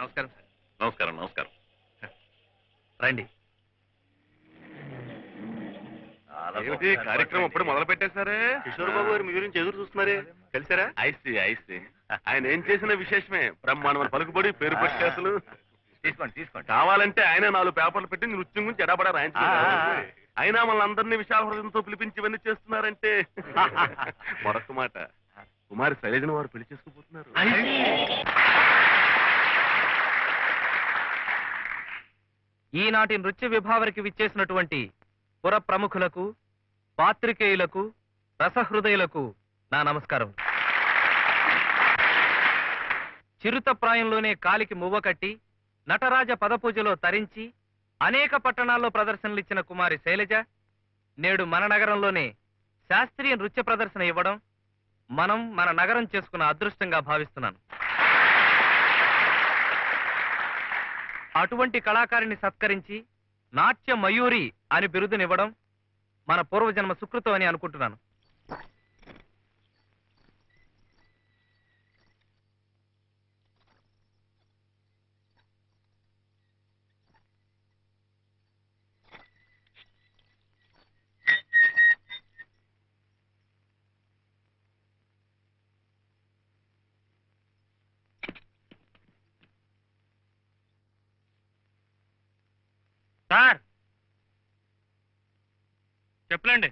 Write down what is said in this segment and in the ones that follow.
నమస్కారం సార్. నమస్కారం నమస్కారం. రండి. ఏమిటి కార్యక్రమం అప్పుడు మొదలు పెట్టేశారే? కిషోర్ బాబు గారు మీ గురించి ఎదురు చూస్తున్నారే, కలిసారా? ఐసి ఆయన ఏం చేసిన విశేషమే, బ్రహ్మాండమైన పలుకుబడి, పేరు ప్రఖ్యాతులు. తీసుకోండి తీసుకోండి. కావాలంటే ఆయన 4 పేపర్లు పెట్టి నృత్యం గురించి ఎడబడా రాయించారు. అయినా మన అందరినీ విశాల హృదయంతో పిలిపించి ఇవన్నీ చేస్తున్నారంటే మరొక మాట, కుమారి శైలజను వారు పెళ్లి చేసుకుపోతున్నారు. ఈనాటి నృత్య విభావరికి విచ్చేసినటువంటి పుర ప్రముఖులకు, పాత్రికేయులకు, రసహృదయులకు నా నమస్కారం. చిరుత ప్రాయంలోనే కాలికి మువ్వ కట్టి నటరాజ పదపూజలో తరించి అనేక పట్టణాల్లో ప్రదర్శనలిచ్చిన కుమారి శైలజ నేడు మన నగరంలోనే శాస్త్రీయ నృత్య ప్రదర్శన ఇవ్వడం మనం మన నగరం చేసుకున్న అదృష్టంగా భావిస్తున్నాను. అటువంటి కళాకారిని సత్కరించి నాట్య మయూరి అని బిరుదునివ్వడం మన పూర్వజన్మ సుకృతం అని అనుకుంటున్నాను. సార్ చెప్పలేండి.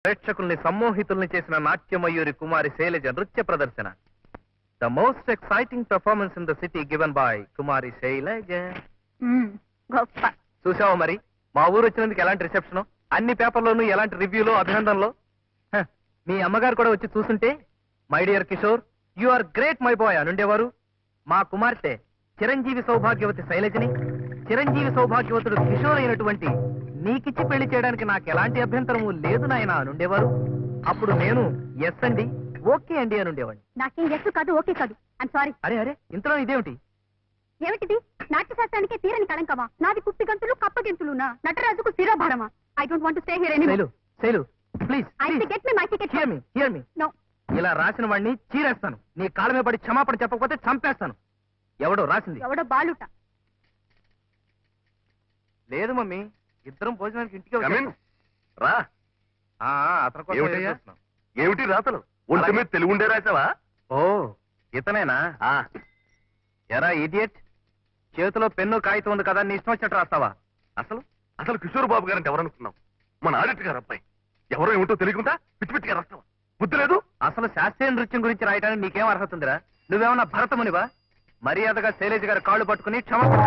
ప్రేక్షకుల్ని సమ్మోహితుల్ని చేసిన నాట్యమయూరి కుమారి శైలజ నృత్య ప్రదర్శన. The most exciting performance in the city given by Kumari Shailaja. గొప్ప. చూసావా మరి మా ఊరు వచ్చినందుకు ఎలాంటి రిసెప్షన్, అన్ని పేపర్లోనూ ఎలాంటి రివ్యూలు, అభినందనలు. హ, మీ అమ్మగారు కూడా వచ్చి చూస్తుంటే my dear Kishore you are great my boy అనుండేవారు. మా కుమార్తె చిరంజీవి సౌభాగ్యవతి శైలజని చిరంజీవి సౌభాగ్యవతుడు కిషోర్ అయినటువంటి నీకిచ్చి పెళ్లి చేయడానికి నాకు ఎలాంటి అభ్యంతరము లేదు నాయన అనుండేవారు. అప్పుడు నేను ఎస్ అండి, ఓకే అండి అనుండేవాడిని. నాకేం ఎస్ కాదు, ఓకే కాదు. I'm sorry. అరే అరే ఇంతలో ఇదేమిటి? ఏమిటిది? నాట్యశాస్త్రానికి తీరని కళంకమా? నాది కుప్పి గంతులు కప్పగెంతులునా? నటరాజుకు శిరోభారమా? I don't want to stay here anymore. Shailu Shailu please I will get me my ticket. Hear me. No. ఇలా రాసిన వాడిని చీరేస్తాను. నీ కాళ్ళ మీద పడి క్షమాపణ చెప్పకపోతే చంపేస్తాను. ఎవడో రాసింది? ఎవడో బాలుట. లేదు మమ్మీ, ఇద్దరం భోజనానికి ఇంటికి Come in. వచ్చాం. రా. ఆ, అతని కోసం ఏమిటి? వెయిట్ చేస్తున్నాం. ఏమిటి రాతలు? ఒంటి మీద తెలుగు ఉండే రాసావా? ఓ ఇతనేనా? ఎరా ఇడియట్, చేతిలో పెన్ను కాగితం ఉంది కదా, నీ ఇష్టం వచ్చినట్టు రాస్తావా? అసలు అసలు కిషోర్ బాబు గారంటే ఎవరనుకున్నావు? మన ఆడిట్ గారు అబ్బాయి. ఎవరో ఏమిటో తెలియకుండా పిచ్చి పిచ్చిగా రాస్తావా? బుద్ధి లేదు. అసలు శాస్త్రీయ నృత్యం గురించి రాయడానికి నీకేం అర్హత ఉందిరా? నువ్వేమన్నా భరతమునివా? మర్యాదగా శైలజ గారి కాళ్ళు పట్టుకుని క్షమాపణ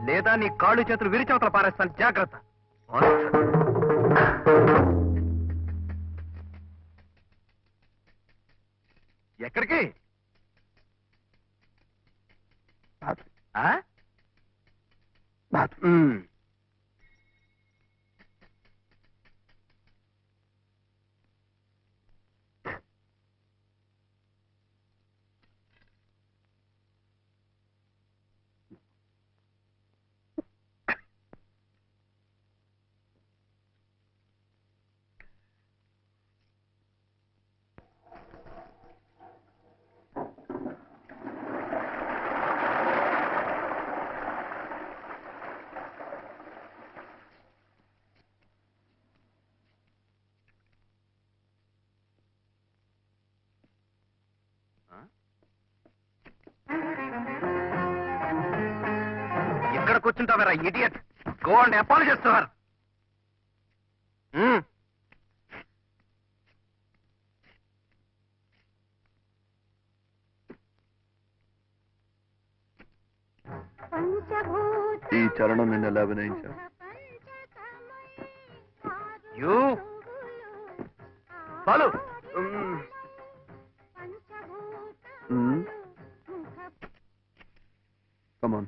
లేదా నీ కాళ్ళు చేతులు విరిచవతలు పారేస్తాను, జాగ్రత్త. ఎక్కడికి? ఆ? ఉమ్. ఇక్కడ కూర్చుంటావరా idiot? Go and apologise to her. ఈ చరణం నిన్న ఎలా అభినయించా? యూ బాలు, కమాన్.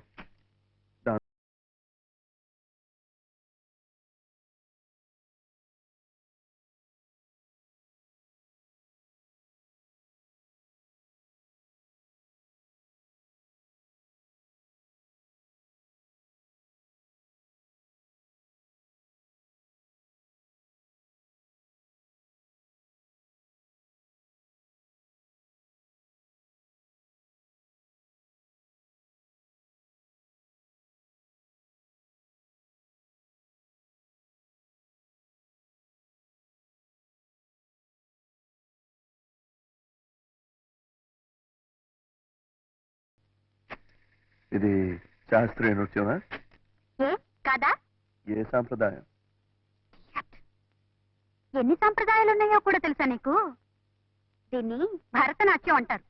ఇది శాస్త్రీయ నృత్యమా? ఏ కాదా? ఏ సాంప్రదాయం? ఎన్ని సంప్రదాయాలు ఉన్నాయో కూడా తెలుసా నీకు? దీన్ని భరతనాట్యం అంటారు.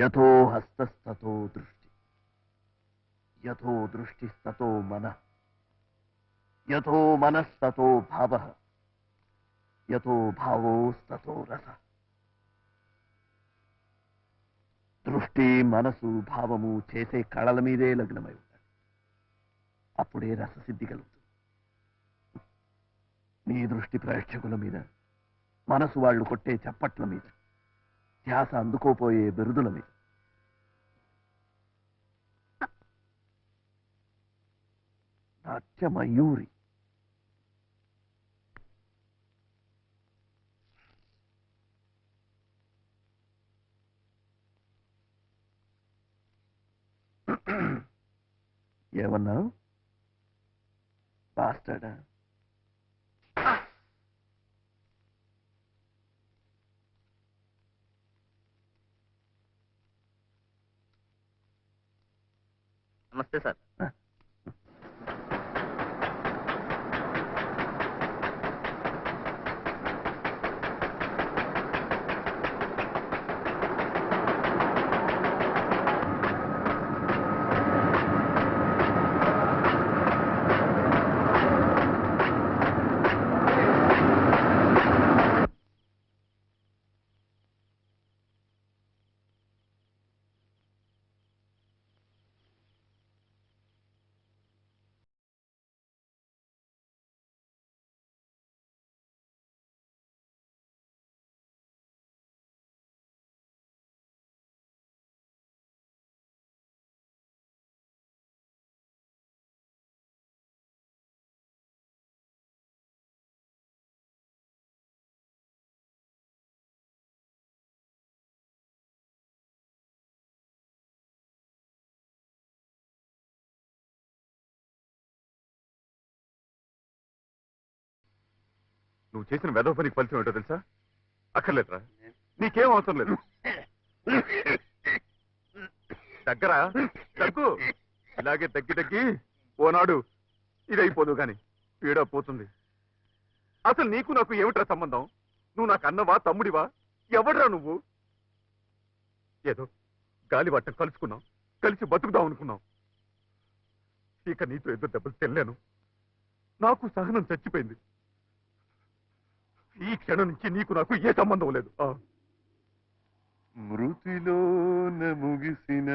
యథో హస్తస్తతో దృష్టి, యథో దృష్టిస్తతో మనః, యథో మనస్తతో భావః, యథో భావోస్తతో రసః. దృష్టి, మనసు, భావము చేసే కళల మీదే లగ్నమై ఉండాలి. అప్పుడే రససిద్ధి కలుగుతుంది. నీ దృష్టి ప్రేక్షకుల మీద, మనసు వాళ్ళు కొట్టే చప్పట్ల మీద, ధ్యాస అందుకోపోయే బిరుదుల మీద. నాట్యమయూరి. ఏమన్నావు? బాస్టర్డా? నమస్తే సార్. నువ్వు చేసిన వెధవ పనికి ఫలితం ఏంటో తెలుసా? అక్కర్లేదురా, నీకేం అవసరం లేదు. దగ్గర దగ్గు, ఇలాగే తగ్గి తగ్గి ఓనాడు ఇదైపోదు గాని పీడ పోతుంది. అసలు నీకు నాకు ఏమిట్రా సంబంధం? నువ్వు నాకు అన్నవా, తమ్ముడివా, ఎవడ్రా నువ్వు? ఏదో గాలివాటం కలుసుకున్నాం, కలిసి బతుకుదాం అనుకున్నాం. ఇక నీతో ఎదురు దెబ్బలు తెల్లాను. నాకు సహనం చచ్చిపోయింది. ఈ క్షణం నుంచి నీకు నాకు ఏ సంబంధం లేదు. మృతిలోన ముగిసిన